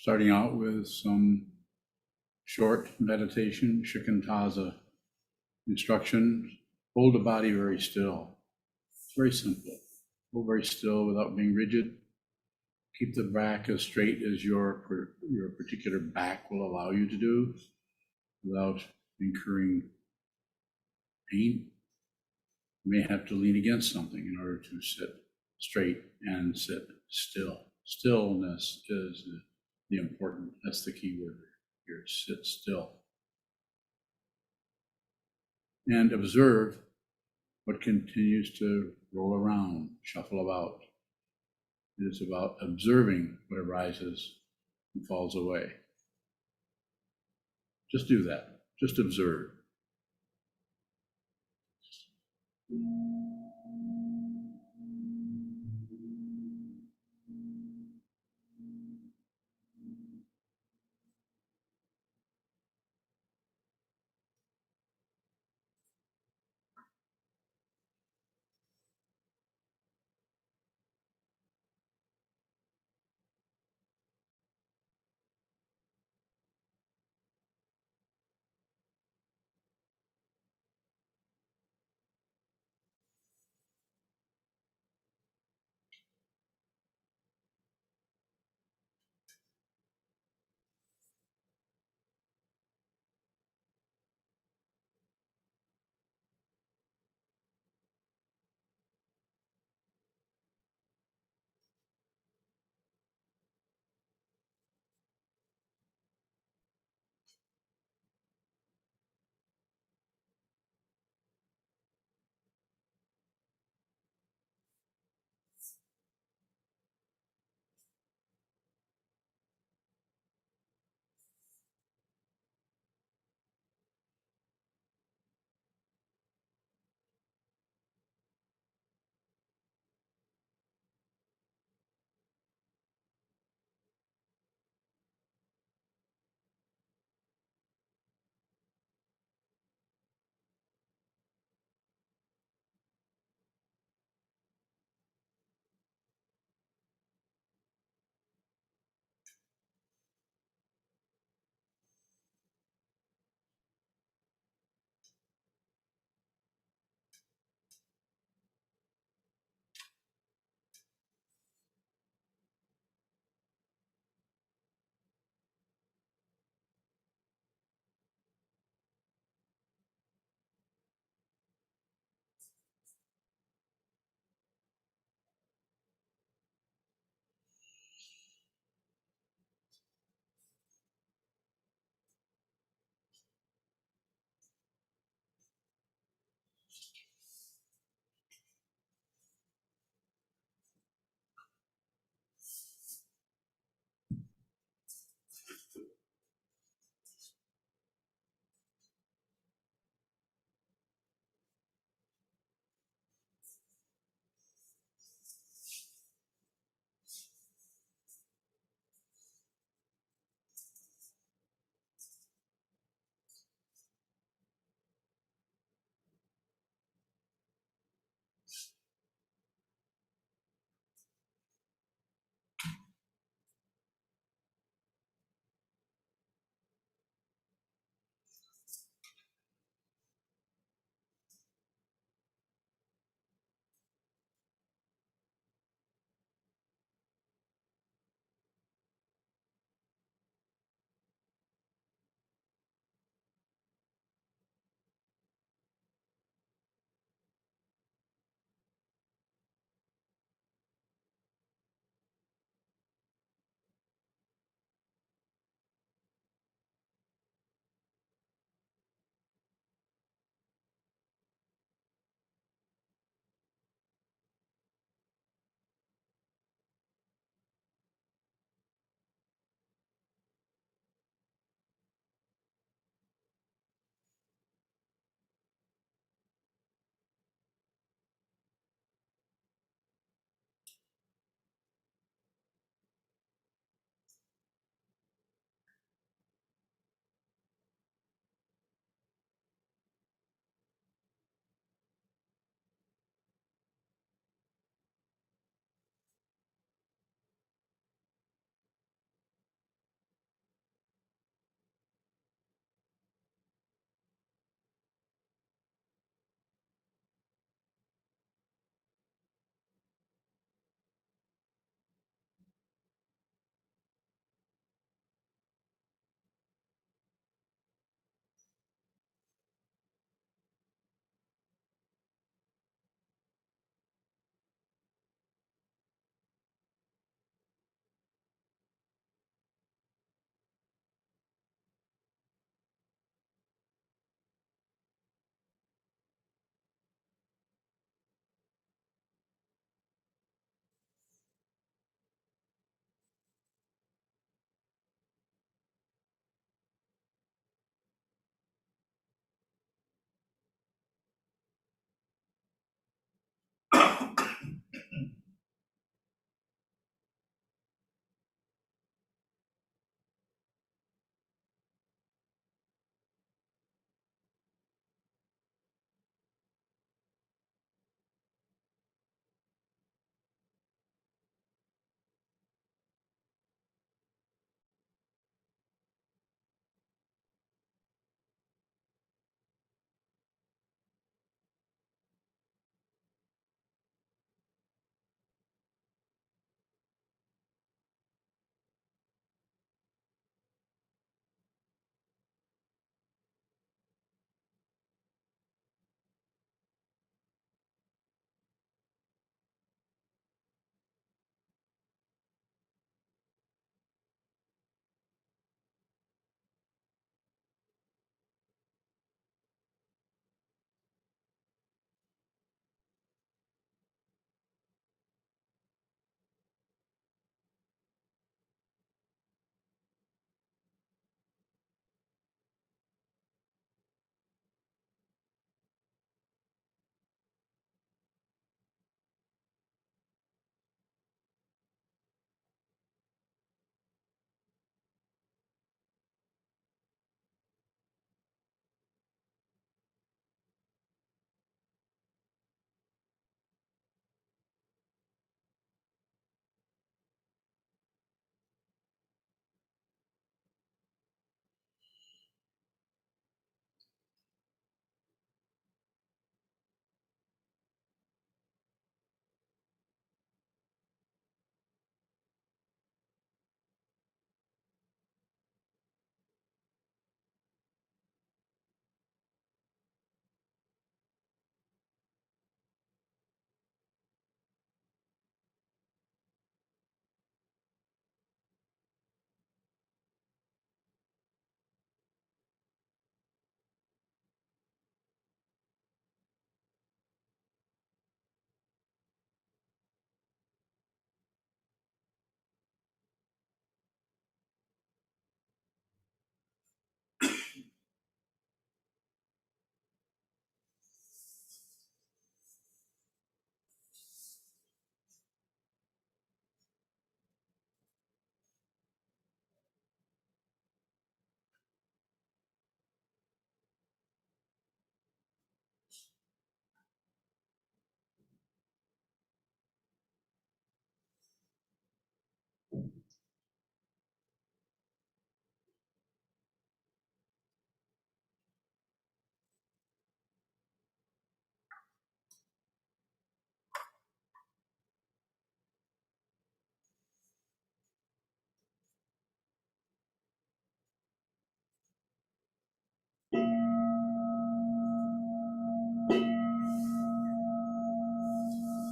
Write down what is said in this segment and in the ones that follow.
starting out with some short meditation, shikantaza instructions. Hold the body very still. It's very simple. Hold very still without being rigid. Keep the back as straight as your particular back will allow you to do without incurring pain. You may have to lean against something in order to sit straight and sit still. Stillness is the important, that's the key word here, sit still. And observe what continues to roll around, shuffle about. It is about observing what arises and falls away. Just do that. Just observe.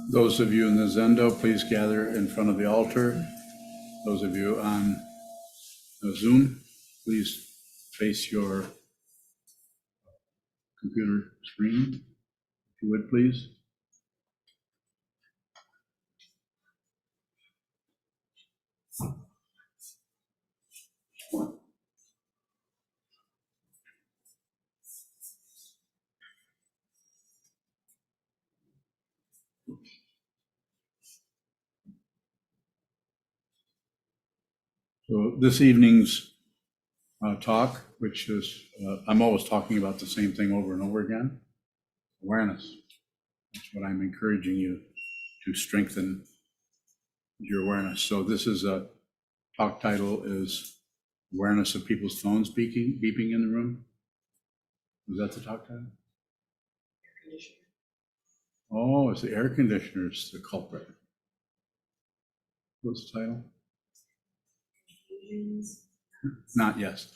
Those of you in the Zendo, please gather in front of the altar. Those of you on Zoom, please face your computer screen, if you would, please. So this evening's talk, which is, I'm always talking about the same thing over and over again, awareness. That's what I'm encouraging you to strengthen your awareness. So this is a talk title is Awareness of People's Phones beeping in the Room. Was that the talk title? Oh, it's the air conditioners, the culprit. What's the title? Not, yes.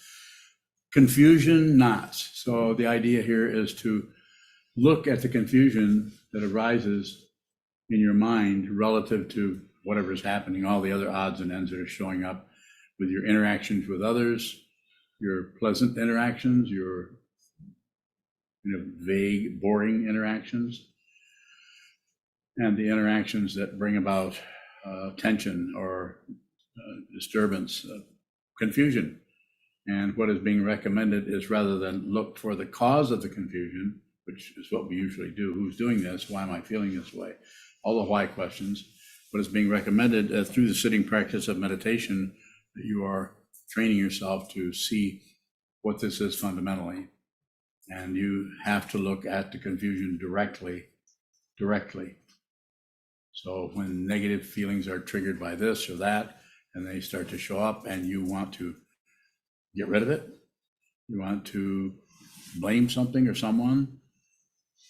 Confusion knots. So the idea here is to look at the confusion that arises in your mind relative to whatever is happening, all the other odds and ends that are showing up with your interactions with others, your pleasant interactions, your vague, boring interactions, and the interactions that bring about tension or disturbance, confusion. And what is being recommended is, rather than look for the cause of the confusion, which is what we usually do, who's doing this, why am I feeling this way, all the why questions, what is being recommended through the sitting practice of meditation, that you are training yourself to see what this is fundamentally. And you have to look at the confusion directly. So when negative feelings are triggered by this or that, and they start to show up, and you want to get rid of it, you want to blame something or someone,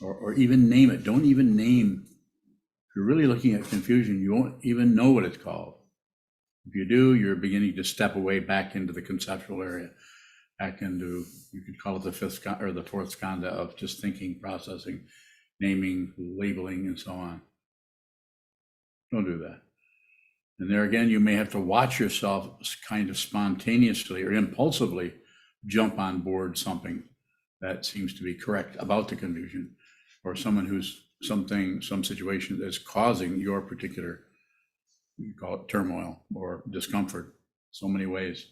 or even name it. Don't even name. If you're really looking at confusion, you won't even know what it's called. If you do, you're beginning to step away back into the conceptual area, back into, you could call it the fifth or the fourth skandha of just thinking, processing, naming, labeling, and so on. Don't do that. And there again, you may have to watch yourself kind of spontaneously or impulsively jump on board something that seems to be correct about the confusion, or someone who's some situation that's causing your particular, you call it turmoil or discomfort, so many ways.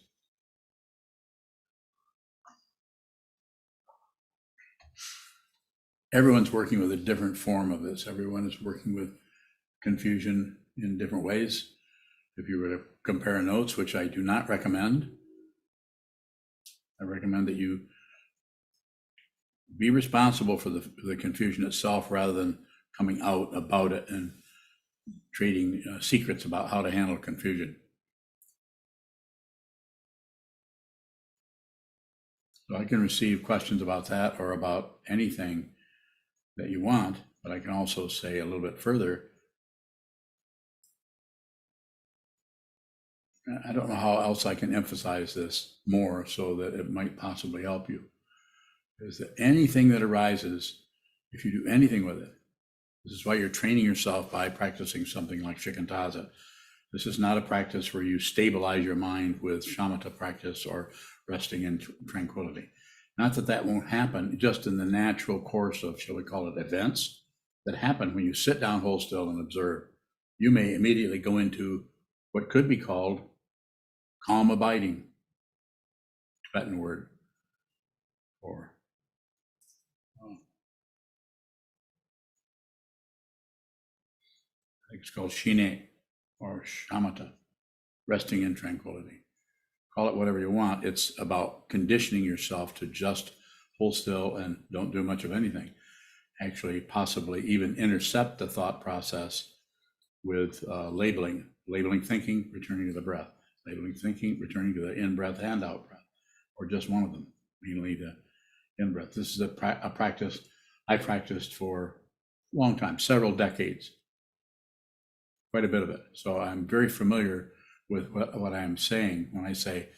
Everyone's working with a different form of this. Everyone is working with confusion in different ways. If you were to compare notes, which I do not recommend, I recommend that you be responsible for the confusion itself, rather than coming out about it and trading secrets about how to handle confusion. So I can receive questions about that or about anything that you want, but I can also say a little bit further, I don't know how else I can emphasize this more so that it might possibly help you, is that anything that arises, if you do anything with it, this is why you're training yourself by practicing something like shikantaza. This is not a practice where you stabilize your mind with shamatha practice or resting in tranquility. Not that that won't happen, just in the natural course of, shall we call it, events that happen when you sit down, hold still, and observe. You may immediately go into what could be called calm abiding, Tibetan word, or I think it's called shine or shamatha, resting in tranquility. Call it whatever you want. It's about conditioning yourself to just hold still and don't do much of anything. Actually, possibly even intercept the thought process with labeling thinking, returning to the breath, labeling thinking, returning to the in-breath and out-breath, or just one of them, mainly the in-breath. This is a practice I practiced for a long time, several decades, quite a bit of it. So I'm very familiar with what I'm saying when I say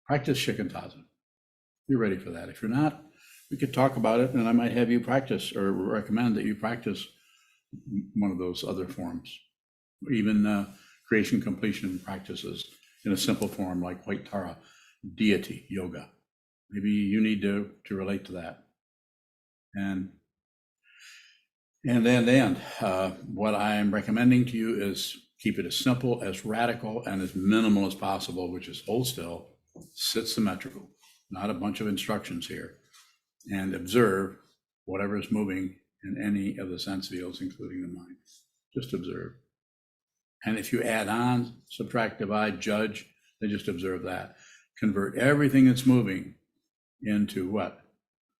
practice shikantaza. You're ready for that. If you're not, we could talk about it, and I might have you practice or recommend that you practice one of those other forms. Even creation completion practices in a simple form like White Tara, deity yoga. Maybe you need to relate to that. And what I am recommending to you is keep it as simple, as radical, and as minimal as possible, which is hold still, sit symmetrical, not a bunch of instructions here, and observe whatever is moving in any of the sense fields, including the mind. Just observe. And if you add on, subtract, divide, judge, then just observe that. Convert everything that's moving into what?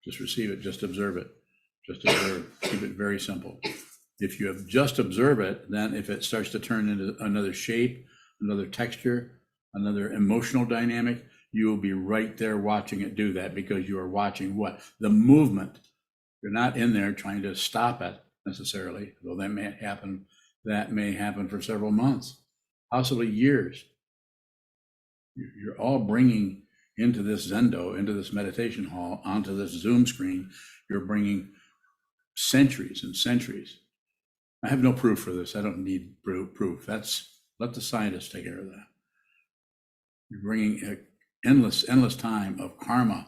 Just receive it, just observe it. Just observe, keep it very simple. If you have just observe it, then if it starts to turn into another shape, another texture, another emotional dynamic, you will be right there watching it do that, because you are watching what? The movement. You're not in there trying to stop it necessarily, though that may happen. That may happen for several months, possibly years. You're all bringing into this Zendo, into this meditation hall, onto this Zoom screen, you're bringing centuries and centuries. I have no proof for this. I don't need proof. Let the scientists take care of that. You're bringing an endless time of karma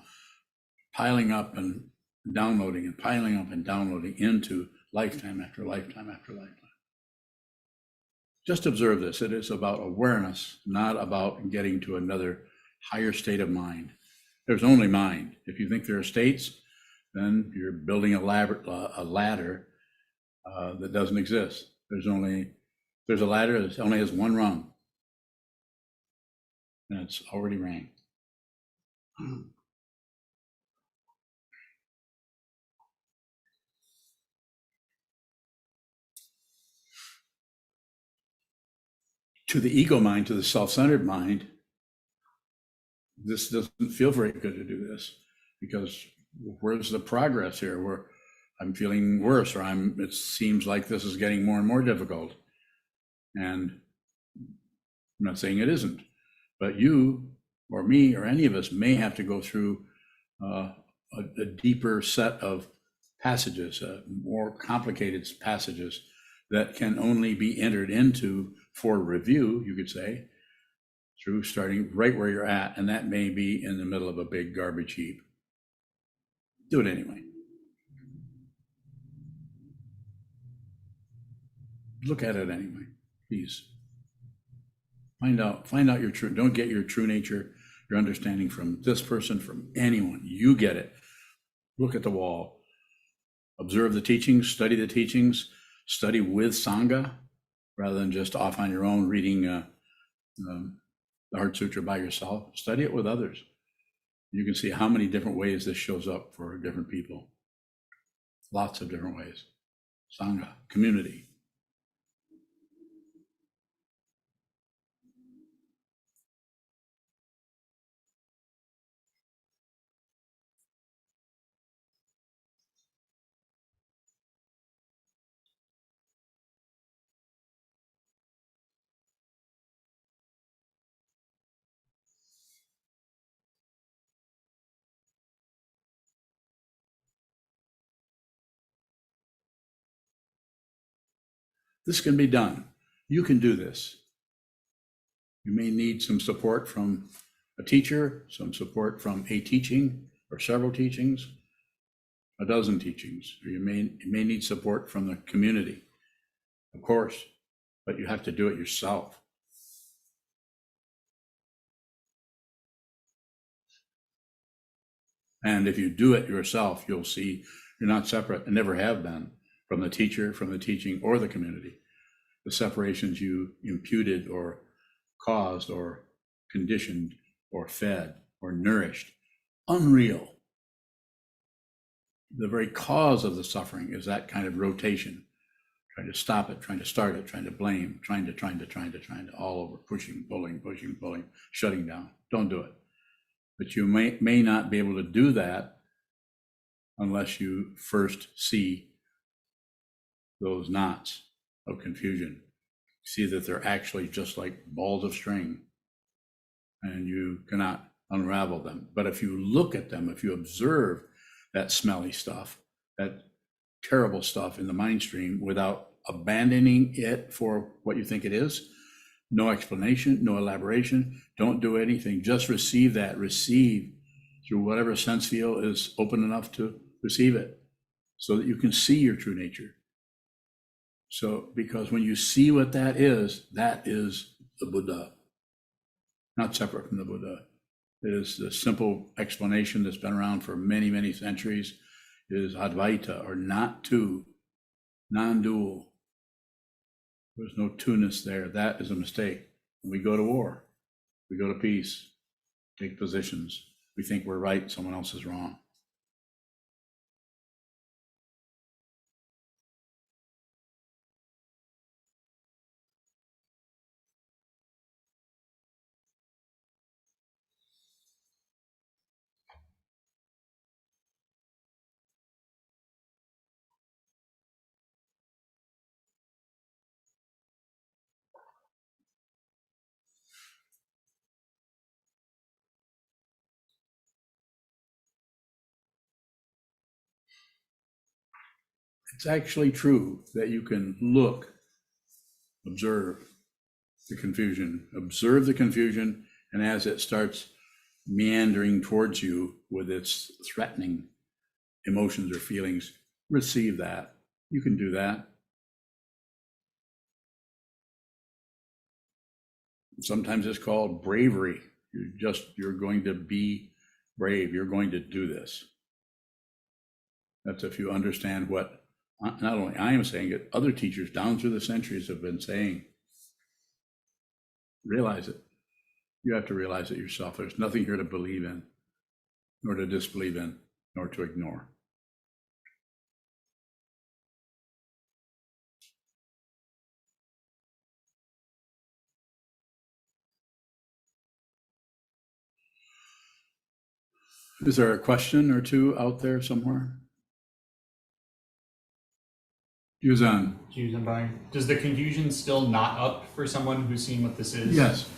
piling up and downloading and piling up and downloading into lifetime after lifetime after lifetime. Just observe this. It is about awareness, not about getting to another higher state of mind. There's only mind. If you think there are states, then you're building a ladder that doesn't exist. There's a ladder that only has one rung, and it's already rang. To the ego mind, to the self-centered mind, this doesn't feel very good to do this, because where's the progress here? Where I'm feeling worse, or it seems like this is getting more and more difficult. And I'm not saying it isn't, but you or me or any of us may have to go through a deeper set of passages, more complicated passages that can only be entered into for review, you could say, through starting right where you're at, and that may be in the middle of a big garbage heap. Do it anyway. Look at it anyway, please. Find out your true, don't get your true nature, your understanding from this person, from anyone. You get it. Look at the wall. Observe the teachings, study the teachings, study with Sangha, rather than just off on your own reading the Heart Sutra by yourself. Study it with others. You can see how many different ways this shows up for different people. Lots of different ways. Sangha, community. This can be done. You can do this. You may need some support from a teacher, some support from a teaching or several teachings, a dozen teachings, or you may need support from the community, of course, but you have to do it yourself. And if you do it yourself, you'll see you're not separate and never have been from the teacher, from the teaching, or the community. The separations you imputed or caused or conditioned or fed or nourished, unreal. The very cause of the suffering is that kind of rotation, trying to stop it, trying to start it, trying to blame, trying to, all over, pushing, pulling, shutting down. Don't do it. But you may not be able to do that unless you first see those knots of confusion. See that they're actually just like balls of string, and you cannot unravel them. But if you look at them, if you observe that smelly stuff, that terrible stuff in the mind stream without abandoning it for what you think it is. No explanation, no elaboration. Don't do anything. Just receive that. Receive through whatever sense field is open enough to receive it, so that you can see your true nature. So, because when you see what that is the Buddha, not separate from the Buddha. It is the simple explanation that's been around for many, many centuries, is Advaita, or not two, non-dual. There's no two-ness there. That is a mistake. When we go to war, we go to peace, take positions. We think we're right, someone else is wrong. It's actually true that you can look, observe the confusion, and as it starts meandering towards you with its threatening emotions or feelings, receive that. You can do that. Sometimes it's called bravery. You're going to be brave. You're going to do this. That's if you understand what not only I am saying it, other teachers down through the centuries have been saying. Realize it. You have to realize it yourself. There's nothing here to believe in, nor to disbelieve in, nor to ignore. Is there a question or two out there somewhere? Sokuzan. Does the confusion still not up for someone who's seen what this is? Yes.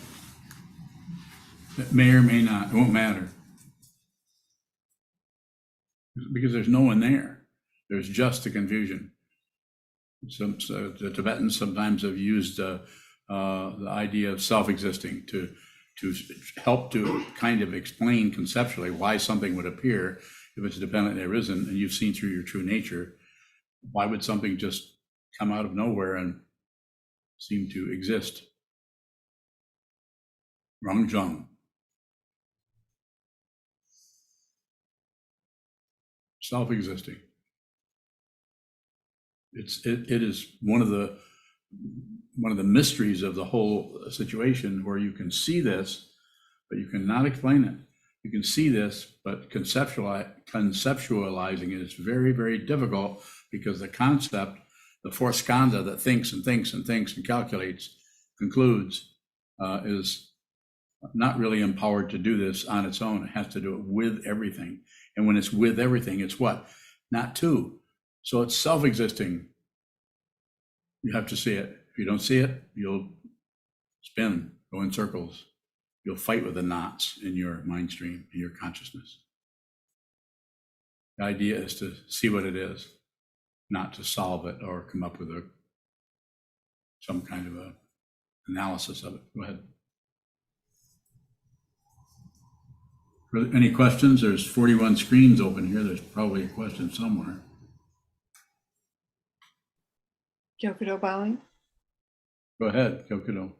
It may or may not. It won't matter. Because there's no one there. There's just the confusion. So the Tibetans sometimes have used the idea of self-existing to help to kind of explain conceptually why something would appear if it's dependently arisen and you've seen through your true nature. Why would something just come out of nowhere and seem to exist? Rangjung. Self-existing. It is one of the mysteries of the whole situation, where you can see this, but you cannot explain it. You can see this, but conceptualizing it is very, very difficult, because the concept, the fourth skandha that thinks and thinks and thinks and calculates, concludes, is not really empowered to do this on its own. It has to do it with everything. And when it's with everything, it's what? Not two. So it's self-existing. You have to see it. If you don't see it, you'll spin, go in circles. You'll fight with the knots in your mind stream, in your consciousness. The idea is to see what it is, not to solve it or come up with some kind of a analysis of it. Go ahead. Any questions? There's 41 screens open here. There's probably a question somewhere. Kyokudo bowing. Go ahead, Kyokudo.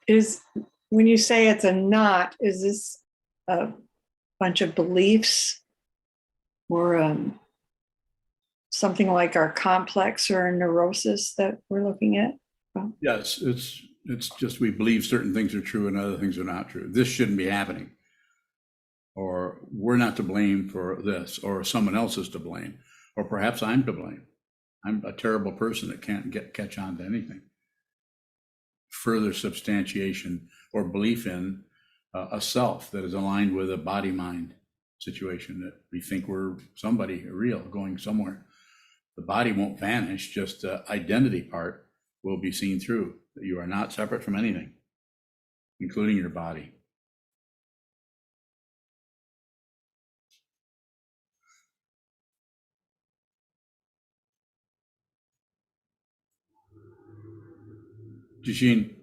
Is when you say it's a knot, is this a bunch of beliefs, or something like our complex or neurosis that we're looking at? Yes, it's just we believe certain things are true and other things are not true. This shouldn't be happening, or we're not to blame for this, or someone else is to blame, or perhaps I'm to blame. I'm a terrible person that can't catch on to anything. Further substantiation or belief in a self that is aligned with a body-mind situation, that we think we're somebody real going somewhere. The body won't vanish, just the identity part will be seen through, that you are not separate from anything, including your body. Jishin,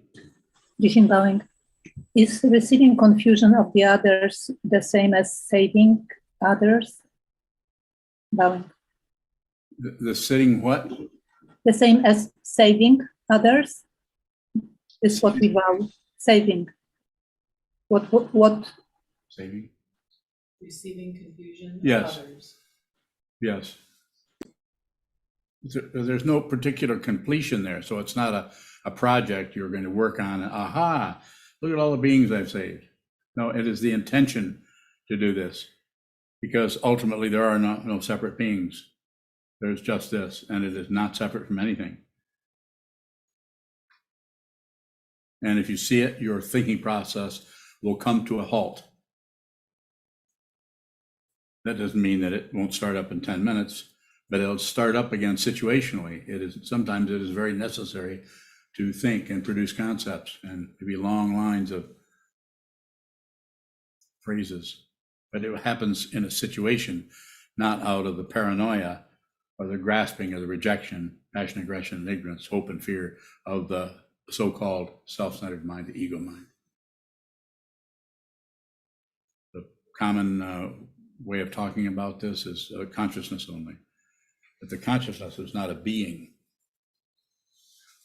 Jishin bowing. Is receiving confusion of the others the same as saving others? Bowing. the sitting what? The same as saving others is what we vow. Saving. What? Saving? Receiving confusion Yes. of others. Yes. There's no particular completion there, so it's not a project you're going to work on. Aha, look at all the beings I've saved. No, it is the intention to do this, because ultimately there are no separate beings. There's just this, and it is not separate from anything. And if you see it, your thinking process will come to a halt. That doesn't mean that it won't start up in 10 minutes, but it'll start up again situationally. Sometimes it is very necessary to think and produce concepts, and maybe long lines of phrases. But it happens in a situation, not out of the paranoia or the grasping or the rejection, passion, aggression, and ignorance, hope and fear of the so-called self-centered mind, the ego mind. The common way of talking about this is consciousness only. But the consciousness is not a being.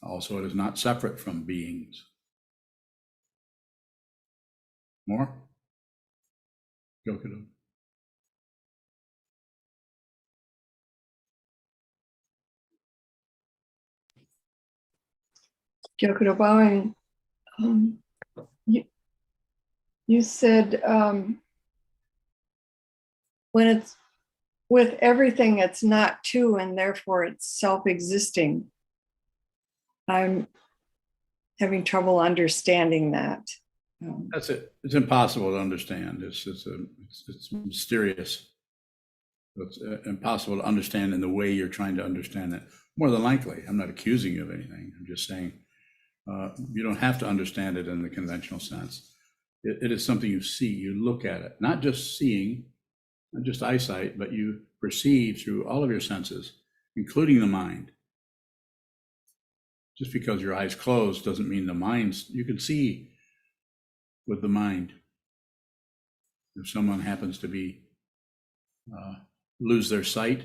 Also, it is not separate from beings. More? Gyokudo. Gyokudo bowing. You said when it's with everything, it's not two, and therefore it's self-existing. I'm having trouble understanding that. That's it. It's impossible to understand. It's mysterious. It's impossible to understand in the way you're trying to understand it. More than likely, I'm not accusing you of anything. I'm just saying you don't have to understand it in the conventional sense. It is something you see, you look at it, not just seeing, not just eyesight, but you perceive through all of your senses, including the mind. Just because your eyes closed doesn't mean the mind's, you can see with the mind. If someone happens to be lose their sight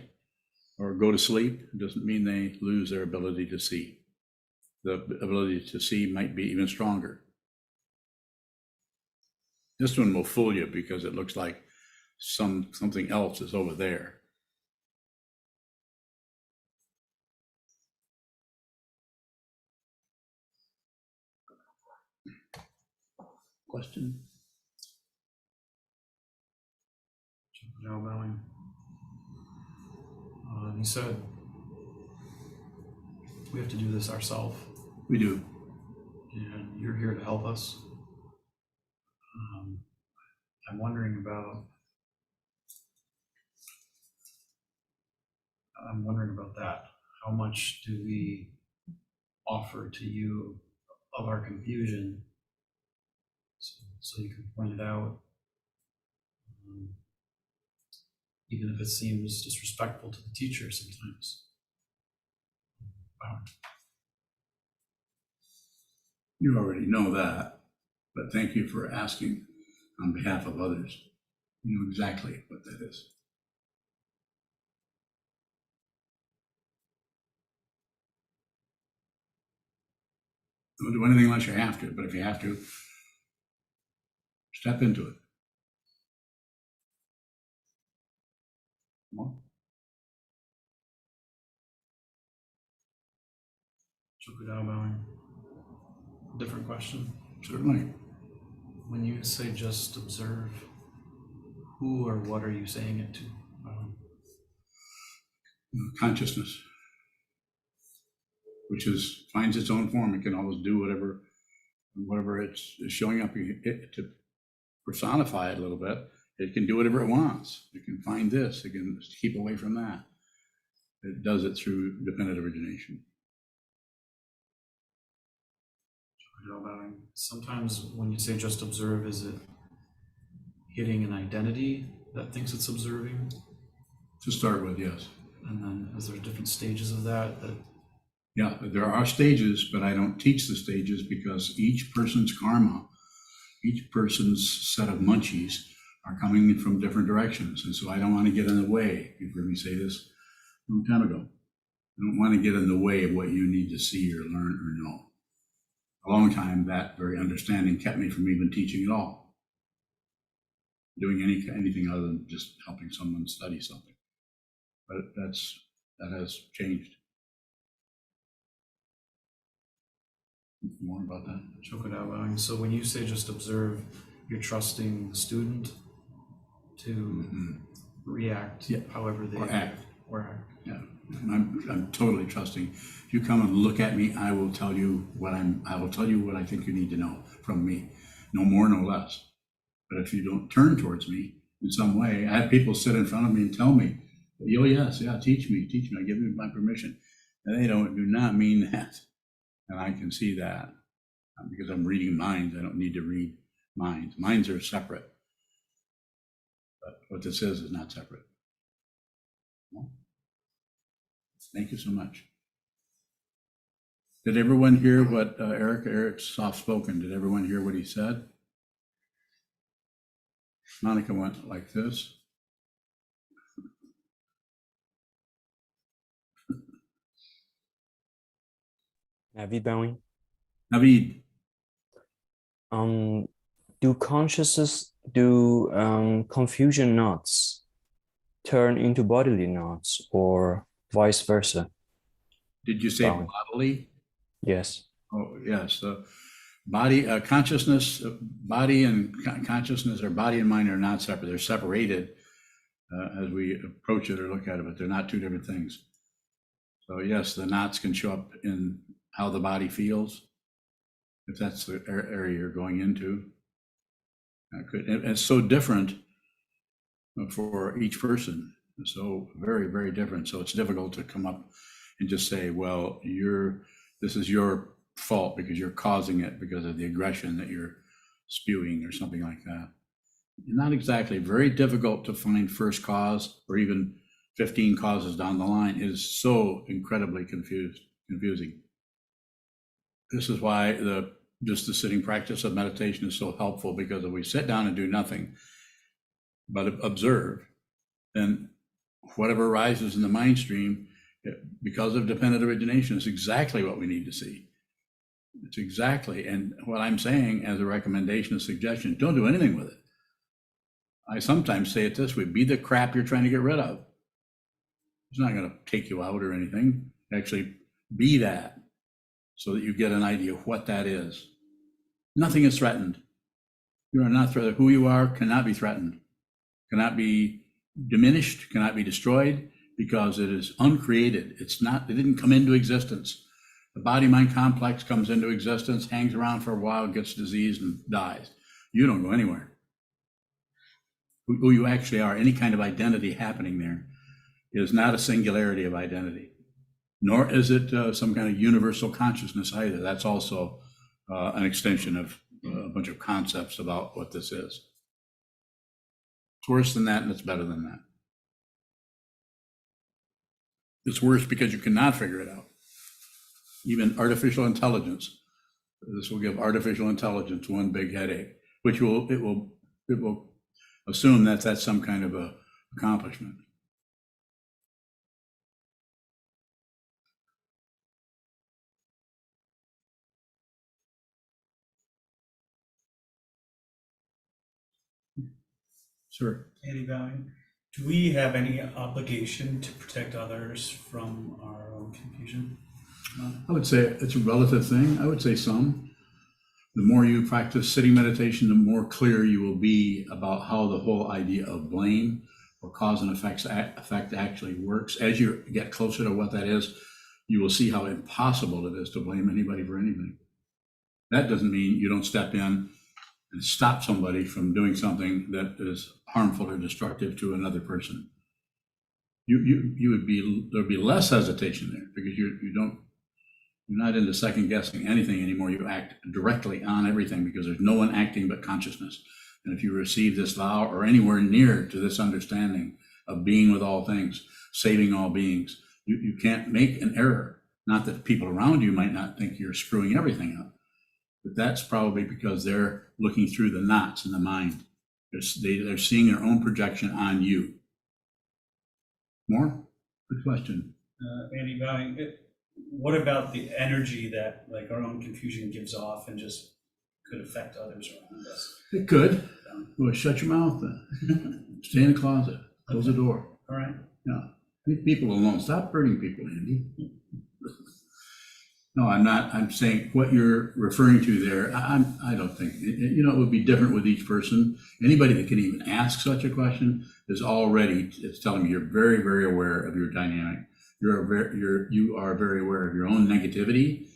or go to sleep, it doesn't mean they lose their ability to see. The ability to see might be even stronger. This one will fool you because it looks like something else is over there. Question? Joe bowing. You said we have to do this ourselves, We do. and you're here to help us. I'm wondering about that. How much do we offer to you of our confusion, so you can point it out, even if it seems disrespectful to the teacher sometimes? You already know that, but thank you for asking on behalf of others. You know exactly what that is. Don't do anything unless you have to, but if you have to, step into it. Come on. Chokudao bowing. Different question. Certainly. When you say just observe, who or what are you saying it to? Consciousness, which finds its own form. It can always do whatever it's showing up. To personify it a little bit, it can do whatever it wants. It can find this. It can keep away from that. It does it through dependent origination. Sometimes when you say just observe, is it hitting an identity that thinks it's observing? To start with, yes. And then is there different stages of that Yeah, there are stages, but I don't teach the stages because each person's karma, each person's set of munchies are coming in from different directions. And so I don't want to get in the way. You've heard me say this a long time ago. I don't want to get in the way of what you need to see or learn or know. A long time, that very understanding kept me from even teaching at all, doing anything other than just helping someone study something. But that has changed. More about that? Sokuzan. So when you say just observe, you're trusting the student to react Yeah. however they Or act. Or act. Yeah, I'm totally trusting. If you come and look at me, I will tell you what I think you need to know from me. No more, no less. But if you don't turn towards me in some way, I have people sit in front of me and tell me, oh yes, yeah, teach me, I give you my permission. And they do not mean that. And I can see that because I'm reading minds. I don't need to read minds. Minds are separate. But what this is not separate. Well, thank you so much. Did everyone hear what Eric's soft-spoken? Did everyone hear what he said? Monica went like this. Navid bowing. Navid, Do confusion knots turn into bodily knots or vice versa? did you say Bowing. bodily? Yes. Oh, yes. Body, consciousness, body and consciousness, or body and mind are not separate. They're separated as we approach it or look at it, but they're not two different things. So yes, the knots can show up in how the body feels, if that's the area you're going into. It's so different for each person. So very, very different. So it's difficult to come up and just say, well, this is your fault because you're causing it because of the aggression that you're spewing or something like that. Not exactly. Very difficult to find first cause or even 15 causes down the line. It is so incredibly confusing. This is why just the sitting practice of meditation is so helpful, because if we sit down and do nothing but observe, then whatever arises in the mind stream, because of dependent origination, is exactly what we need to see. It's exactly, and what I'm saying as a recommendation, a suggestion, don't do anything with it. I sometimes say it this way: be the crap you're trying to get rid of. It's not going to take you out or anything. Actually, be that, so that you get an idea of what that is. Nothing is threatened. You are not threatened. Who you are cannot be threatened, cannot be diminished, cannot be destroyed, because it is uncreated. It didn't come into existence. The body-mind complex comes into existence, hangs around for a while, gets diseased and dies. You don't go anywhere. Who you actually are, any kind of identity happening there, is not a singularity of identity, nor is it some kind of universal consciousness either. That's also an extension of a bunch of concepts about what this is. It's worse than that, and it's better than that. It's worse because you cannot figure it out. Even artificial intelligence, this will give artificial intelligence one big headache, which it will assume that that's some kind of a accomplishment. Sir. Andy Bowing, do we have any obligation to protect others from our own confusion? I would say it's a relative thing. I would say some. The more you practice sitting meditation, the more clear you will be about how the whole idea of blame or cause and effect actually works. As you get closer to what that is, you will see how impossible it is to blame anybody for anything. That doesn't mean you don't step in and stop somebody from doing something that is harmful or destructive to another person. There'd be less hesitation there, because you're not into second guessing anything anymore. You act directly on everything, because there's no one acting but consciousness. And if you receive this vow or anywhere near to this understanding of being with all things, saving all beings, you can't make an error. Not that people around you might not think you're screwing everything up, but that's probably because they're looking through the knots in the mind. They're seeing their own projection on you. More? Good question. Andy Bowing, what about the energy that like our own confusion gives off and just could affect others around us? It could. Well, shut your mouth then. Stay in the closet. Close the door. All right. Yeah. Leave people alone. Stop hurting people, Andy. No, I'm not. I'm saying what you're referring to there, I don't think, it would be different with each person. Anybody that can even ask such a question is already, it's telling me you're very, very aware of your dynamic. You are very aware of your own negativity,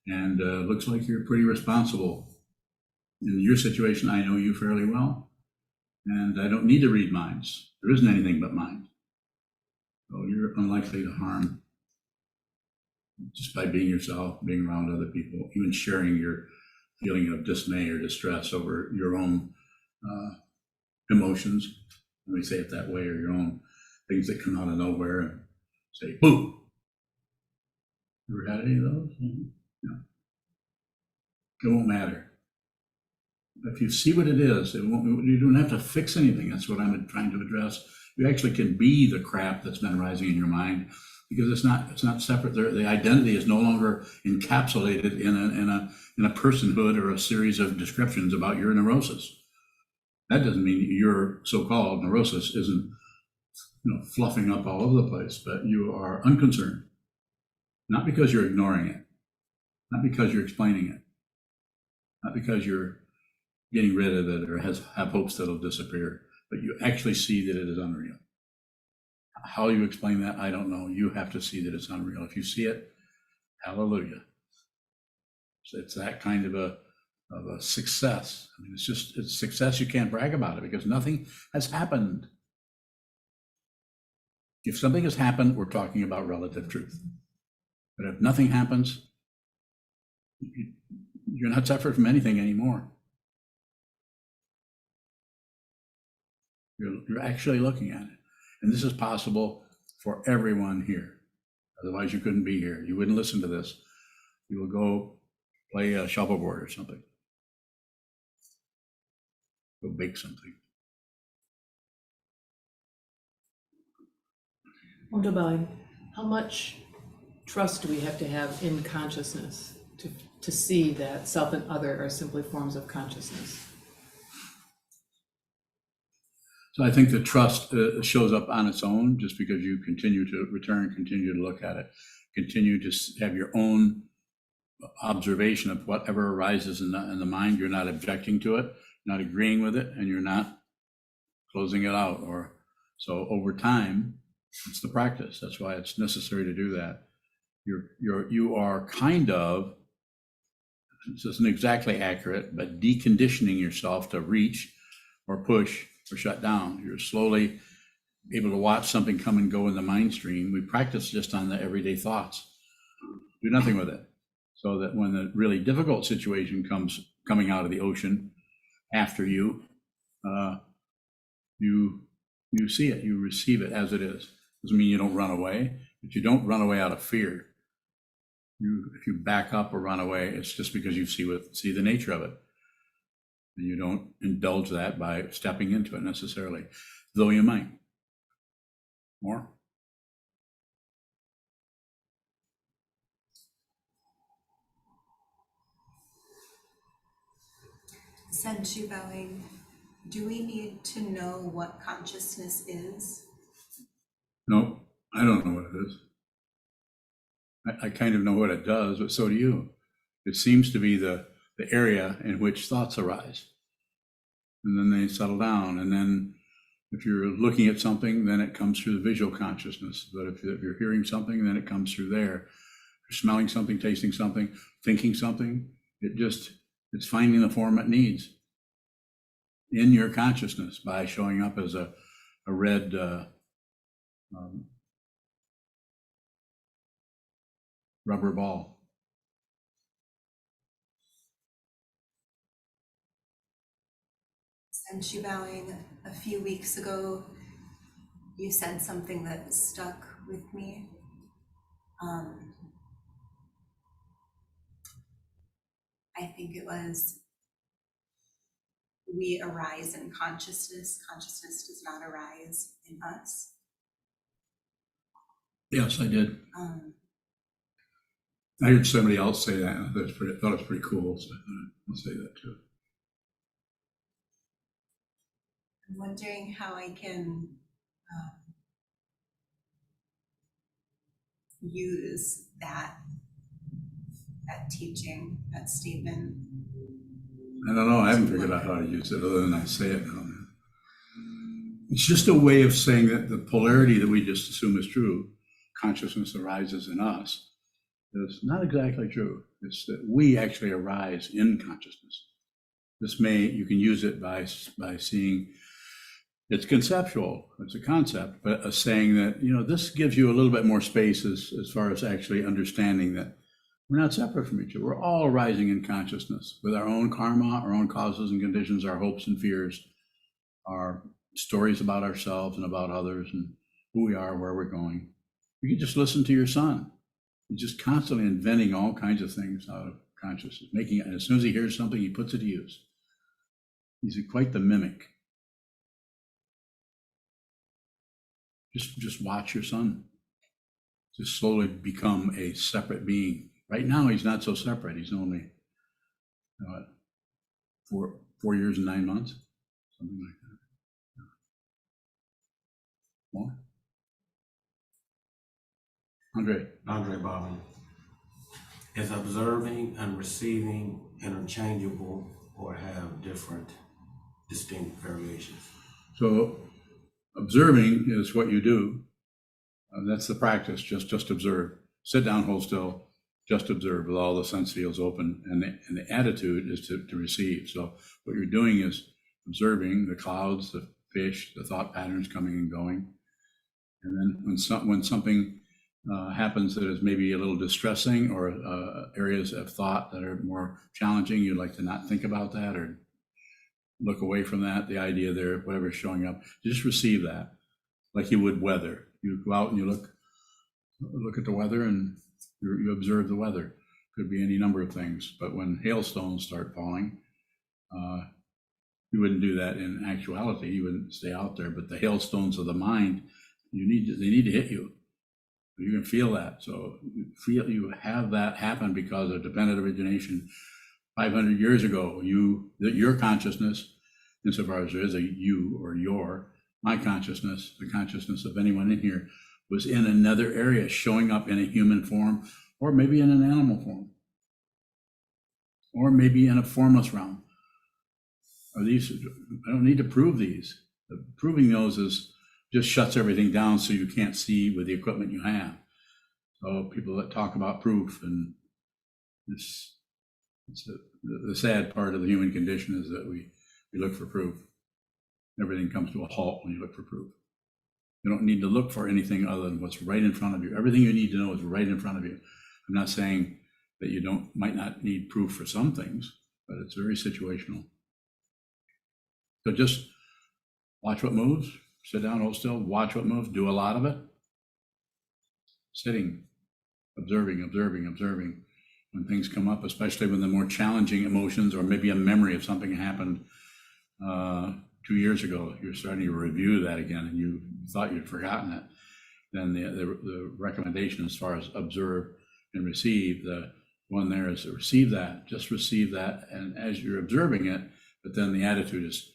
and looks like you're pretty responsible. In your situation, I know you fairly well, and I don't need to read minds. There isn't anything but mind. So you're unlikely to harm just by being yourself, being around other people, even sharing your feeling of dismay or distress over your own emotions, let me say it that way, or your own things that come out of nowhere and say, boo. Ever had any of those? Mm-hmm. No. It won't matter. If you see what it is, you don't have to fix anything. That's what I'm trying to address. You actually can be the crap that's been rising in your mind, because it's not separate. The identity is no longer encapsulated in a personhood or a series of descriptions about your neurosis. That doesn't mean your so-called neurosis isn't fluffing up all over the place, but you are unconcerned. Not because you're ignoring it, not because you're explaining it, not because you're getting rid of it or have hopes that it'll disappear, but you actually see that it is unreal. How you explain that, I don't know. You have to see that it's unreal. If you see it, hallelujah. So it's that kind of a success. I mean, it's success. You can't brag about it because nothing has happened. If something has happened, we're talking about relative truth. But if nothing happens, you're not suffering from anything anymore. You're actually looking at it. And this is possible for everyone here. Otherwise, you couldn't be here. You wouldn't listen to this. You will go play a shuffleboard or something. Go bake something. Wonder Bowing, how much trust do we have to have in consciousness to see that self and other are simply forms of consciousness? So I think the trust shows up on its own just because you continue to return, continue to look at it, continue to have your own observation of whatever arises in the mind. You're not objecting to it, not agreeing with it, and you're not closing it out. Or so over time, it's the practice. That's why it's necessary to do that. You are kind of, this isn't exactly accurate, but deconditioning yourself to reach or push or shut down. You're slowly able to watch something come and go in the mind stream. We practice just on the everyday thoughts. Do nothing with it. So that when the really difficult situation comes coming out of the ocean after you, you see it, you receive it as it is. Doesn't mean you don't run away, but you don't run away out of fear. If you back up or run away, it's just because you see the nature of it. And you don't indulge that by stepping into it necessarily, though you might. More? Senshi Bowing, do we need to know what consciousness is? No, I don't know what it is. I kind of know what it does, but so do you. It seems to be the area in which thoughts arise. And then they settle down. And then if you're looking at something, then it comes through the visual consciousness. But if you're hearing something, then it comes through there. If you're smelling something, tasting something, thinking something, it's finding the form it needs in your consciousness by showing up as a red rubber ball. Senshi Bowing, a few weeks ago, you said something that stuck with me. I think it was, we arise in consciousness. Consciousness does not arise in us. Yes, I did. Um, I heard somebody else say that. I thought it was pretty cool. So I thought I'll say that too. I'm wondering how I can use that teaching, that statement. I don't know. I haven't figured out how to use it other than I say it now. It's just a way of saying that the polarity that we just assume is true, consciousness arises in us, is not exactly true. It's that we actually arise in consciousness. You can use it by seeing it's conceptual, it's a concept, but saying that, this gives you a little bit more space as far as actually understanding that we're not separate from each other. We're all arising in consciousness with our own karma, our own causes and conditions, our hopes and fears, our stories about ourselves and about others and who we are, where we're going. You can just listen to your son. He's just constantly inventing all kinds of things out of consciousness, making it, and as soon as he hears something, he puts it to use. He's quite the mimic. Just watch your son. Just slowly become a separate being. Right now, he's not so separate. He's only 4 years and 9 months, something like that. More? Andre Bobby. Is observing and receiving interchangeable or have different distinct variations? So observing is what you do. That's the practice, just observe. Sit down, hold still, just observe with all the sense fields open. And the attitude is to receive. So what you're doing is observing the clouds, the fish, the thought patterns coming and going. And then when something happens that is maybe a little distressing or areas of thought that are more challenging, you'd like to not think about that or look away from that, the idea there, whatever's showing up, just receive that like you would weather. You go out and you look at the weather and you observe the weather. Could be any number of things, but when hailstones start falling, you wouldn't do that in actuality. You wouldn't stay out there, but the hailstones of the mind, they need to hit you. You can feel that. So you have that happen because of dependent origination. 500 years ago, your consciousness, insofar as there is a you or my consciousness, the consciousness of anyone in here, was in another area, showing up in a human form, or maybe in an animal form, or maybe in a formless realm. I don't need to prove these. Proving those just shuts everything down so you can't see with the equipment you have. So people that talk about proof, and the sad part of the human condition is that we look for proof. Everything comes to a halt when you look for proof. You don't need to look for anything other than what's right in front of you. Everything you need to know is right in front of you. I'm not saying that you might not need proof for some things, but it's very situational. So just watch what moves, sit down, hold still, watch what moves, do a lot of it. Sitting, observing. When things come up, especially when the more challenging emotions or maybe a memory of something happened 2 years ago, you're starting to review that again and you thought you'd forgotten it. Then the recommendation as far as observe and receive, the one there is to receive that, just receive that. And as you're observing it, but then the attitude is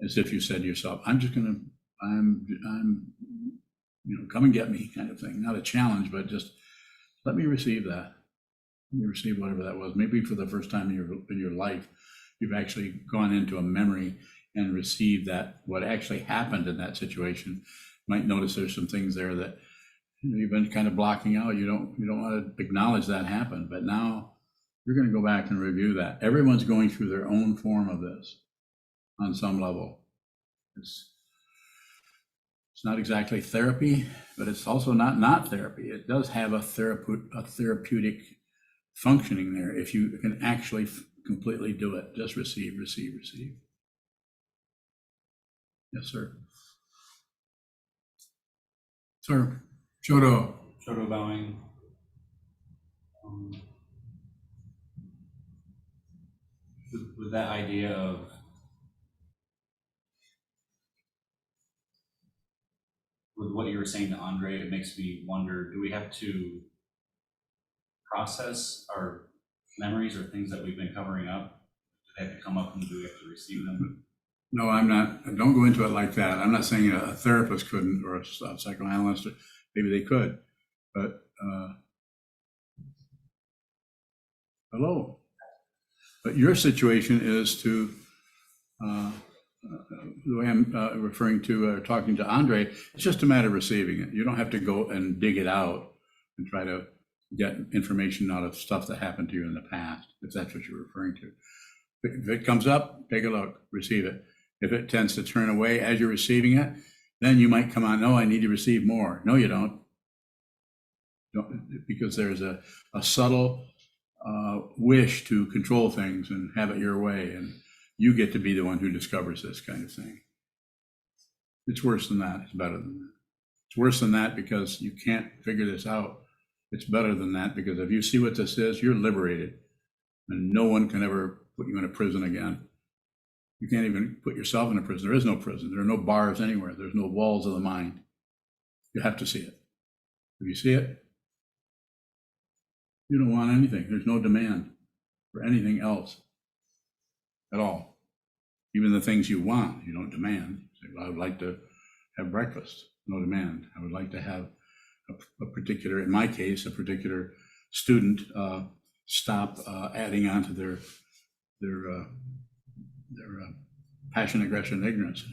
as if you said to yourself, I'm come and get me kind of thing. Not a challenge, but just let me receive that. Let me receive whatever that was. Maybe for the first time in your life, you've actually gone into a memory and received that, what actually happened in that situation. You might notice there's some things there that you've been kind of blocking out. You don't want to acknowledge that happened, but now you're going to go back and review that. Everyone's going through their own form of this on some level. It's not exactly therapy, but it's also not therapy. It does have a therapeutic functioning there if you can actually completely do it. Just receive. Yes, sir. Sir, Shodo. Shoto bowing. with that idea of with what you were saying to Andre, it makes me wonder, do we have to process our memories or things that we've been covering up? Do they have to come up and do we have to receive them? No, I'm not, don't go into it like that. I'm not saying a therapist couldn't or a psychoanalyst, maybe they could, but, hello. But your situation is to, the way I'm referring to, talking to Andre, it's just a matter of receiving it. You don't have to go and dig it out and try to get information out of stuff that happened to you in the past, if that's what you're referring to. If it comes up, take a look, receive it. If it tends to turn away as you're receiving it, then you might come on, no, I need to receive more. No, you don't. Because there's a subtle wish to control things and have it your way, and you get to be the one who discovers this kind of thing. It's worse than that. It's better than that. It's worse than that because you can't figure this out. It's better than that because if you see what this is, you're liberated, and no one can ever put you in a prison again. You can't even put yourself in a prison. There is no prison. There are no bars anywhere. There's no walls of the mind. You have to see it. If you see it, you don't want anything. There's no demand for anything else at all. Even the things you want, you don't demand. Say, well, I would like to have breakfast. No demand. I would like to have a particular, in my case, a particular student stop adding on to their passion, aggression, and ignorance,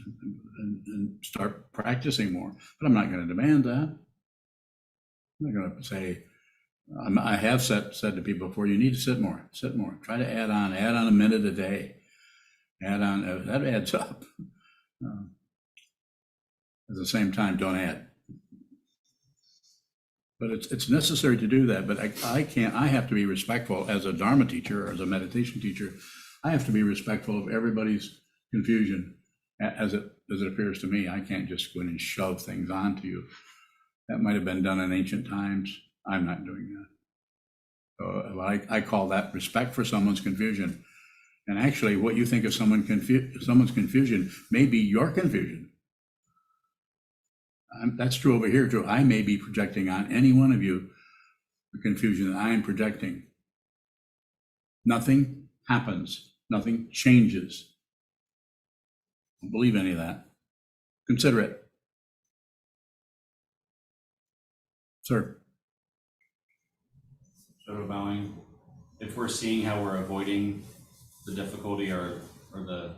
and start practicing more. But I'm not going to demand that. I'm not going to say, I have said to people before, you need to sit more, try to add on a minute a day, add on, that adds up. At the same time, don't add. But it's necessary to do that, but I can't, I have to be respectful as a Dharma teacher or as a meditation teacher. I have to be respectful of everybody's confusion as it appears to me. I can't just go in and shove things onto you. That might have been done in ancient times. I'm not doing that. So I call that respect for someone's confusion. And actually, what you think of someone's confusion may be your confusion. That's true over here too. I may be projecting on any one of you the confusion that I am projecting. Nothing happens. Nothing changes. Don't believe any of that. Consider it. Sir. Shadow bowing. If we're seeing how we're avoiding the difficulty or the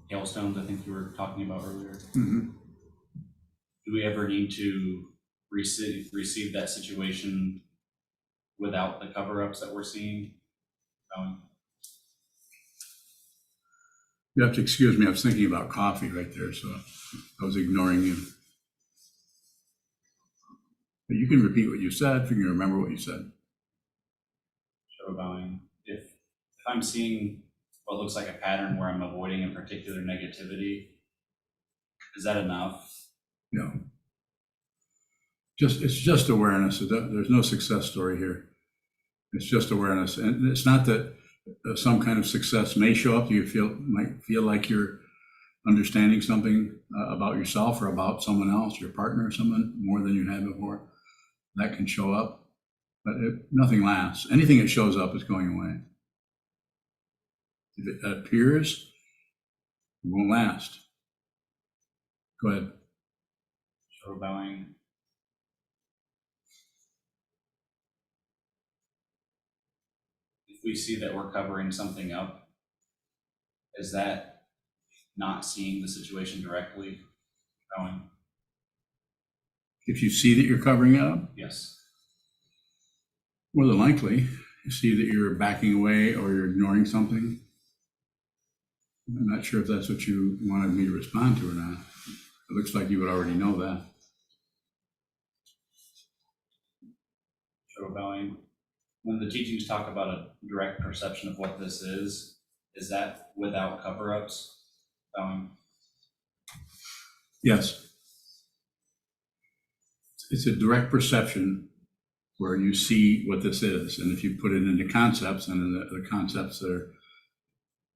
hailstones, I think you were talking about earlier. Mm-hmm. Do we ever need to receive that situation without the cover-ups that we're seeing? You have to excuse me, I was thinking about coffee right there, so I was ignoring you. But you can repeat what you said if you can remember what you said. Shadow bowing. If I'm seeing what looks like a pattern where I'm avoiding a particular negativity, is that enough? No. It's just awareness. There's no success story here. It's just awareness. And it's not that some kind of success may show up. You might feel like you're understanding something about yourself or about someone else, your partner or someone, more than you had before. That can show up, but nothing lasts. Anything that shows up is going away. If it appears, it won't last. Go ahead. Shadow bowing. If we see that we're covering something up, is that not seeing the situation directly? Bowing? If you see that you're covering it up, Yes. more than likely, you see that you're backing away or you're ignoring something. I'm not sure if that's what you wanted me to respond to or not. It looks like you would already know that. Shadow bowing. When the teachings talk about a direct perception of what this is that without cover-ups? Bowing? Yes. It's a direct perception where you see what this is. And if you put it into concepts, and the concepts are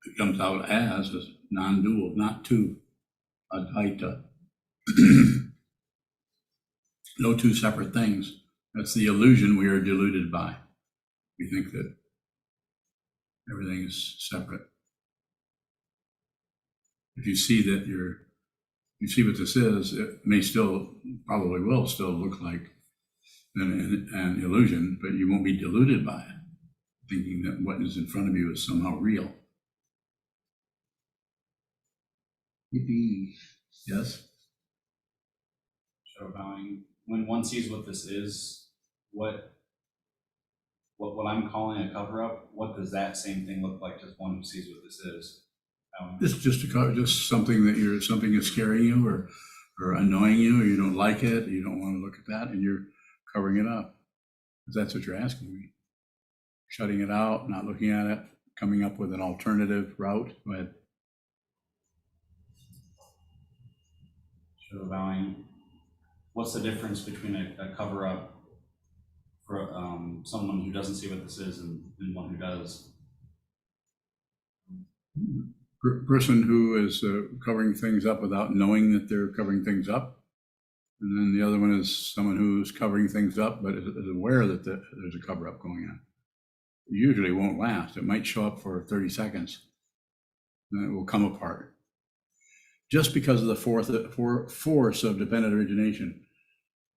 It comes out as non-dual, not two, advaita. No two separate things. That's the illusion we are deluded by. We think that everything is separate. If you see that you see what this is, it may still, probably will still look like an illusion, but you won't be deluded by it, thinking that what is in front of you is somehow real. Yes? Shadow bowing. When one sees what this is, what I'm calling a cover up, what does that same thing look like to one who sees what this is? It's just something that something is scaring you or annoying you, or you don't like it, you don't want to look at that, and you're covering it up. If that's what you're asking me. Shutting it out, not looking at it, coming up with an alternative route. Go ahead. Shadow bowing. What's the difference between a cover up for someone who doesn't see what this is and one who does? Person who is covering things up without knowing that they're covering things up. And then the other one is someone who's covering things up, but is aware that there's a cover up going on. It usually won't last. It might show up for 30 seconds, and it will come apart. Just because of the force of dependent origination,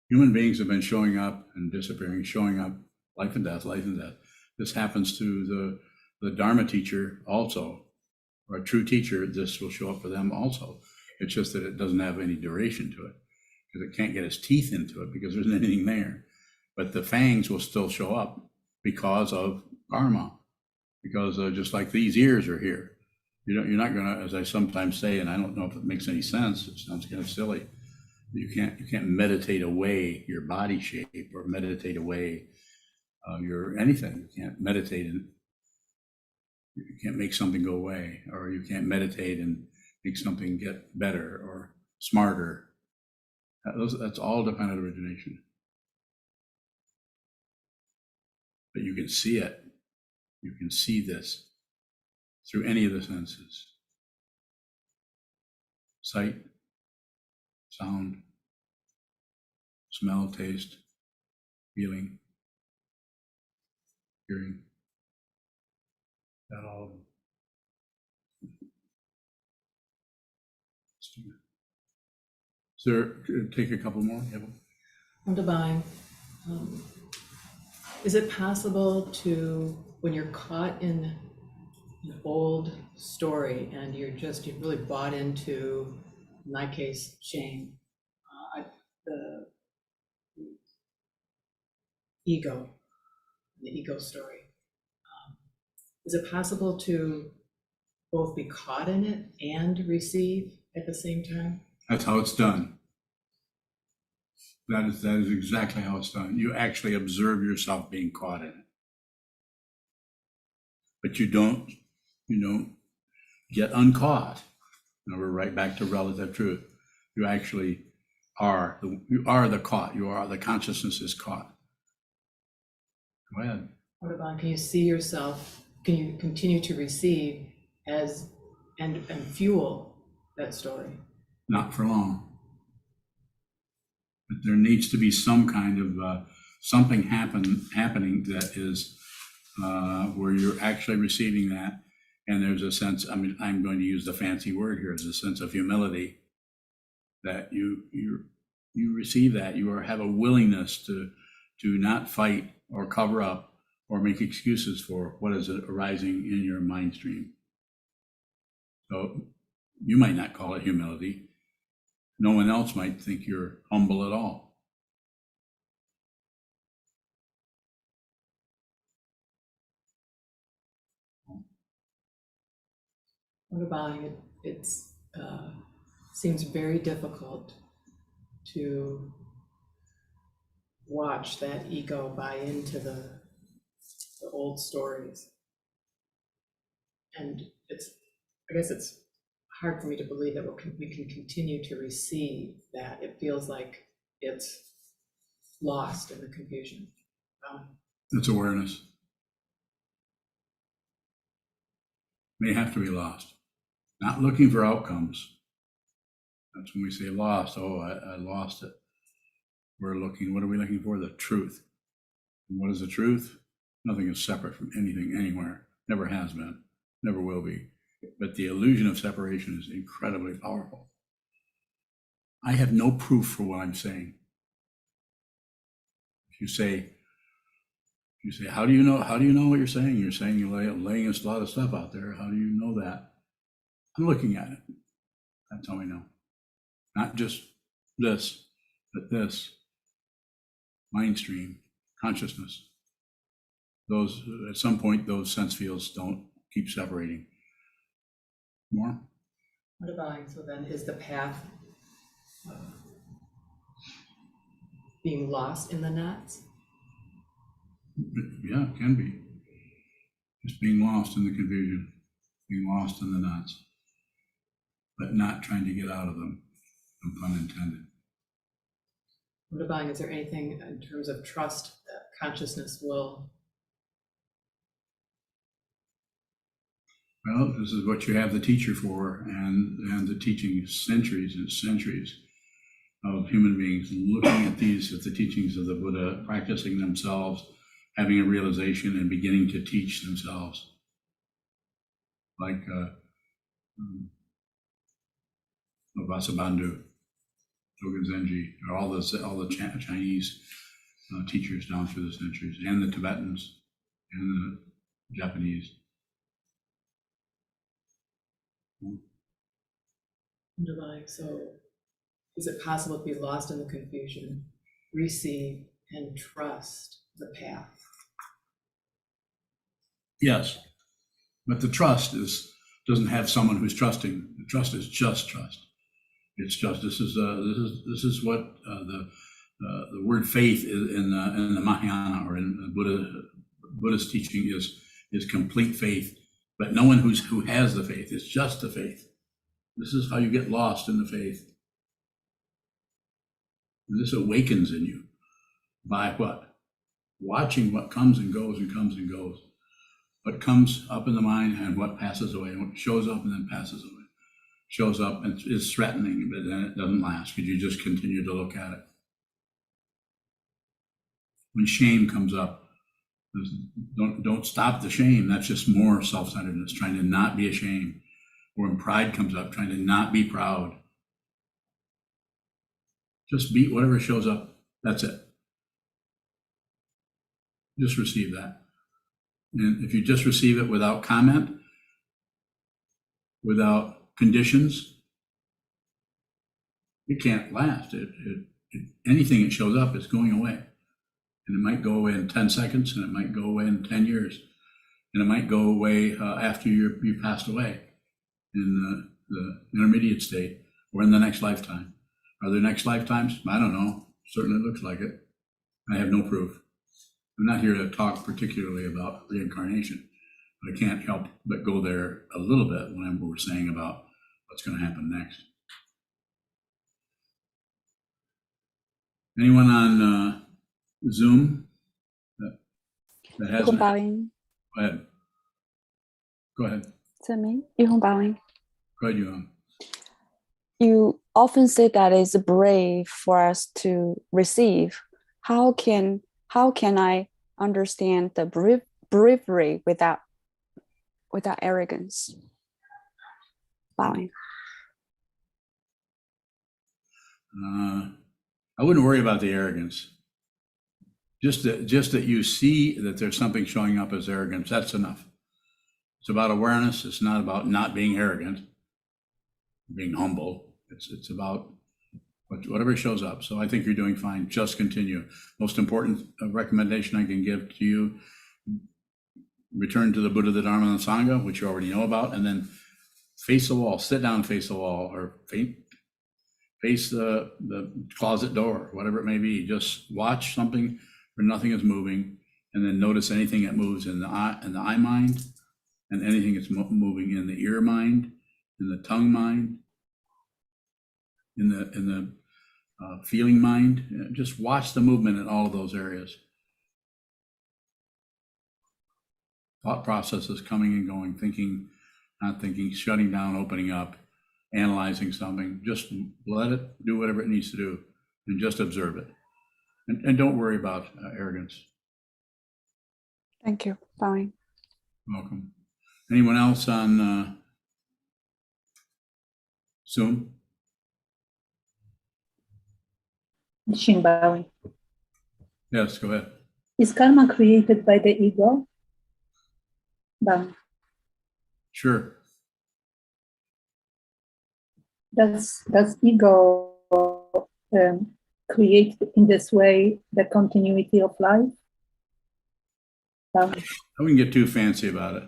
human beings have been showing up and disappearing, showing up, life and death, life and death. This happens to the Dharma teacher also, or a true teacher. This will show up for them also. It's just that it doesn't have any duration to it, because it can't get its teeth into it because there's anything there. But the fangs will still show up because of karma, because just like these ears are here. You're not gonna, as I sometimes say, and I don't know if it makes any sense, it sounds kind of silly, you can't meditate away your body shape or meditate away your anything. You can't meditate and you can't make something go away, or you can't meditate and make something get better or smarter. That's all dependent origination. But you can see it. You can see this through any of the senses. Sight, sound, smell, taste, feeling, hearing. That all of them. So take a couple more. Divine, is it possible to, when you're caught in an old story and you've really bought into, in my case, shame, the ego, the ego story, is it possible to both be caught in it and receive at the same time? That's how it's done. That is exactly how it's done. You actually observe yourself being caught in it. But you don't get uncaught. Now we're right back to relative truth. You actually are the caught. You are the consciousness is caught. Go ahead. What about, can you see yourself, can you continue to receive as and fuel that story? Not for long. But there needs to be some kind of something happening that is where you're actually receiving that, and there's a sense. I mean, I'm going to use the fancy word here. There's a sense of humility that you receive that. You have a willingness to not fight or cover up or make excuses for what is arising in your mind stream. So you might not call it humility. No one else might think you're humble at all. What about it? It's seems very difficult to watch that ego buy into the old stories, and I guess it's hard for me to believe that we can continue to receive that. It feels like it's lost in the confusion. It's awareness. may have to be lost. Not looking for outcomes. That's when we say lost. Oh, I lost it. We're looking, what are we looking for? The truth. And what is the truth? Nothing is separate from anything, anywhere. Never has been, never will be. But the illusion of separation is incredibly powerful. I have no proof for what I'm saying. If you say, how do you know what you're saying? You're saying you're laying a lot of stuff out there. How do you know that? I'm looking at it. That's how I know. Not just this, but this. Mind stream, consciousness. Those, at some point, those sense fields don't keep separating. More? What about, so then is the path being lost in the knots? Yeah, it can be. Just being lost in the confusion, being lost in the knots, but not trying to get out of them, no pun intended. What about, is there anything in terms of trust that consciousness will? Well, this is what you have the teacher for, and the teaching centuries and centuries of human beings looking at the teachings of the Buddha, practicing themselves, having a realization and beginning to teach themselves. Like Vasubandhu, Sokuzan, or all the Chinese teachers down through the centuries, and the Tibetans, and the Japanese. So is it possible to be lost in the confusion, receive and trust the path? Yes, but the trust doesn't have someone who's trusting. The trust is just trust. It's just this is what the word faith is in the Mahayana, or in Buddhist teaching, is complete faith. But no one who has the faith. It's just the faith. This is how you get lost in the faith. And this awakens in you by what? Watching what comes and goes and comes and goes. What comes up in the mind and what passes away, and what shows up and then passes away. Shows up and is threatening, but then it doesn't last because you just continue to look at it. When shame comes up, don't stop the shame. That's just more self-centeredness, trying to not be ashamed. Or when pride comes up, trying to not be proud. Just be whatever shows up. That's it. Just receive that. And if you just receive it without comment, without conditions, it can't last. Anything that shows up is going away. And it might go away in 10 seconds, and it might go away in 10 years. And it might go away after you passed away in the intermediate state, or in the next lifetime. Are there next lifetimes? I don't know. Certainly looks like it. I have no proof. I'm not here to talk particularly about reincarnation, but I can't help but go there a little bit when we're saying about what's going to happen next. Anyone on Zoom that has? Go ahead. Go ahead. Is that me? Go ahead, Yuhong. You often say that it's brave for us to receive. How can I understand the bravery without arrogance? Bowing. I wouldn't worry about the arrogance. Just that you see that there's something showing up as arrogance, that's enough. It's about awareness. It's not about not being arrogant, being humble. It's about whatever shows up. So I think you're doing fine. Just continue. Most important recommendation I can give to you: return to the Buddha, the Dharma, and the Sangha, which you already know about, and then face the wall. Sit down, face the wall, or face the closet door, whatever it may be. Just watch something where nothing is moving, and then notice anything that moves in the eye mind, and anything that's moving in the ear mind, in the tongue mind, in the feeling mind. Just watch the movement in all of those areas. Thought processes coming and going, thinking not thinking, shutting down, opening up, analyzing something. Just let it do whatever it needs to do and just observe it. And don't worry about arrogance. Thank you. Bowing. Welcome. Anyone else on Zoom? Shin bowing. Yes, go ahead. Is karma created by the ego? Bowing. Sure. Does ego create in this way the continuity of life? I wouldn't get too fancy about it.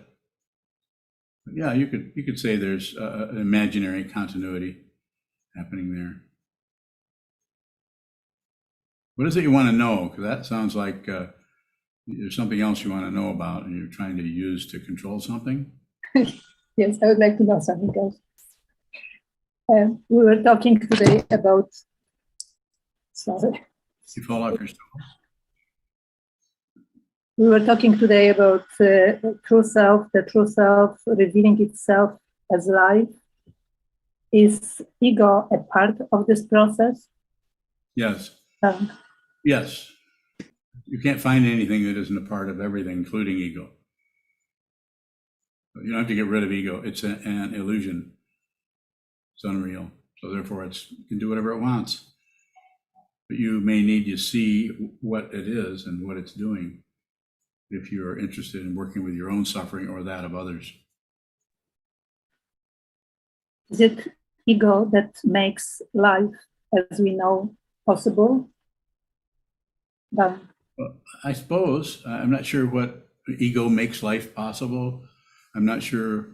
But yeah, you could say there's an imaginary continuity happening there. What is it you want to know? Because that sounds like there's something else you want to know about and you're trying to use to control something. Yes, I would like to know something else. We were talking today about, sorry. You fall off your stool. We were talking today about true self, the true self revealing itself as life. Is ego a part of this process? Yes. Yes. You can't find anything that isn't a part of everything, including ego. You don't have to get rid of ego. It's an illusion. It's unreal. So therefore, it can do whatever it wants. But you may need to see what it is and what it's doing if you're interested in working with your own suffering or that of others. Is it ego that makes life as we know possible? Well, I suppose. I'm not sure what ego makes life possible. I'm not sure.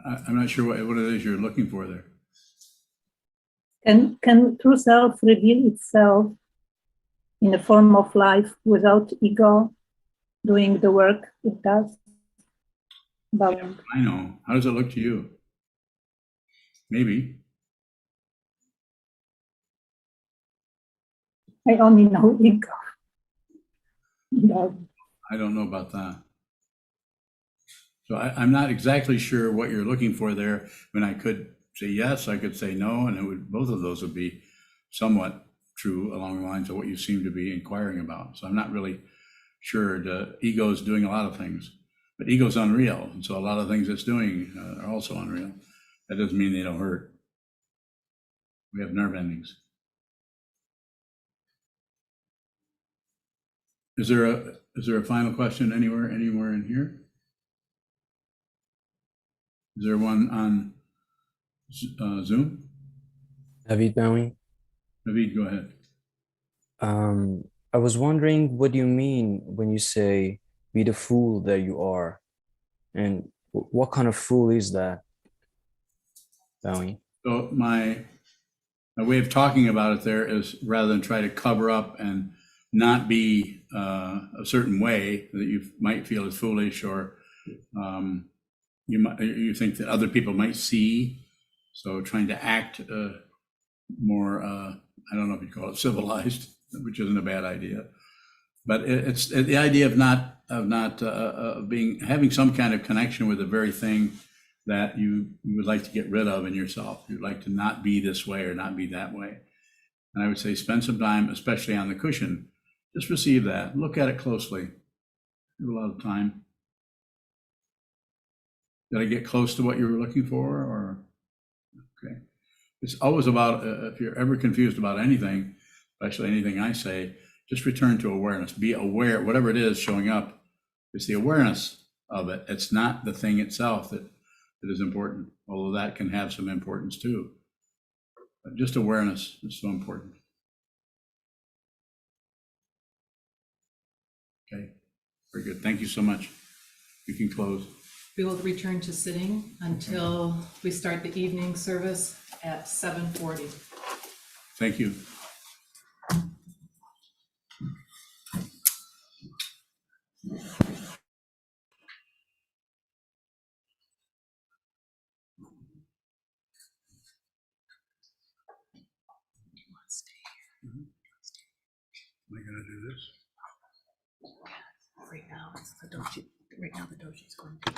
I'm not sure what it is you're looking for there. Can true self reveal itself in the form of life without ego doing the work it does? Yeah, I know. How does it look to you? Maybe. I only know ego. No. I don't know about that. So I'm not exactly sure what you're looking for there. When I could say yes, I could say no, and both of those would be somewhat true along the lines of what you seem to be inquiring about. So I'm not really sure. The ego is doing a lot of things, but ego's unreal, and so a lot of things it's doing are also unreal. That doesn't mean they don't hurt. We have nerve endings. Is there a final question anywhere in here? Is there one on Zoom? David Bowing. David, go ahead. I was wondering what you mean when you say be the fool that you are, and what kind of fool is that, Bowing? So my way of talking about it there is rather than try to cover up and not be a certain way that you might feel is foolish or you think that other people might see. So trying to act more, I don't know if you call it civilized, which isn't a bad idea, but it's the idea of not having some kind of connection with the very thing that you would like to get rid of in yourself. You'd like to not be this way or not be that way. And I would say spend some time, especially on the cushion, just receive that, look at it closely. Give a lot of time. Did I get close to what you were looking for, or? Okay. It's always about, if you're ever confused about anything, especially anything I say, just return to awareness. Be aware, whatever it is showing up, it's the awareness of it. It's not the thing itself that is important, although that can have some importance too. But just awareness is so important. Okay, very good. Thank you so much. We can close. We will return to sitting until we start the evening service at 7:40. Thank you. Am I gonna do this? Right now, it's the doji. Right now, the doji's going to.